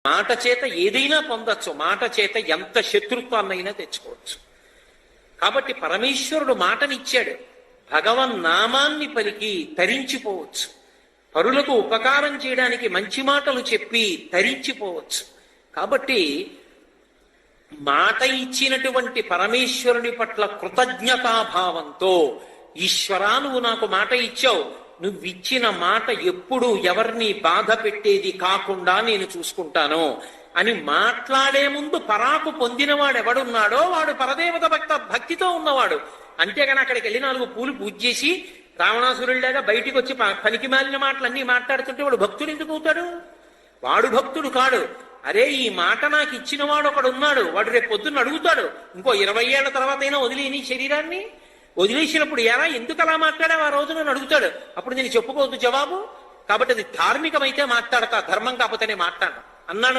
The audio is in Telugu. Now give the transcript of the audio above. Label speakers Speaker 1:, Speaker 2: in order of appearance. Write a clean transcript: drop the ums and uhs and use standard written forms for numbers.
Speaker 1: మాట చేత ఏదైనా పొందొచ్చు, మాట చేత ఎంత శత్రుత్వాన్నైనా తెచ్చుకోవచ్చు. కాబట్టి పరమేశ్వరుడు మాటనిచ్చాడు. భగవన్ నామాన్ని పలికి తరించిపోవచ్చు, పరులకు ఉపకారం చేయడానికి మంచి మాటలు చెప్పి తరించిపోవచ్చు. కాబట్టి మాట ఇచ్చినటువంటి పరమేశ్వరుని పట్ల కృతజ్ఞతాభావంతో, ఈశ్వరా నువ్వు నాకు మాట ఇచ్చావు, నువ్విచ్చిన మాట ఎప్పుడూ ఎవరిని బాధ పెట్టేది కాకుండా నేను చూసుకుంటాను అని మాట్లాడే ముందు పరాకు పొందినవాడు ఎవడున్నాడో వాడు పరదేవత భక్తితో ఉన్నవాడు. అంతేగాని అక్కడికి వెళ్ళి 4 పూలు పూజ చేసి రావణాసురుడిలాగా బయటికి వచ్చి పనికి మాలిన మాటలన్నీ మాట్లాడుతుంటే వాడు భక్తుడు ఎందుకు అవుతాడు? వాడు భక్తుడు కాడు. అరే, ఈ మాట నాకు ఇచ్చిన వాడు ఒకడు ఉన్నాడు, వాడు రేపు పొద్దున్న అడుగుతాడు, ఇంకో 20 ఏళ్ల తర్వాత అయినా వదిలేని శరీరాన్ని వదిలేసినప్పుడు ఎలా ఎందుకు అలా మాట్లాడావు ఆ రోజు నన్ను అడుగుతాడు. అప్పుడు నేను చెప్పుకోవద్దు జవాబు. కాబట్టి అది ధార్మికమైతే మాట్లాడతా, ధర్మం కాకపోతేనే మాట్లాడను అన్నాడు.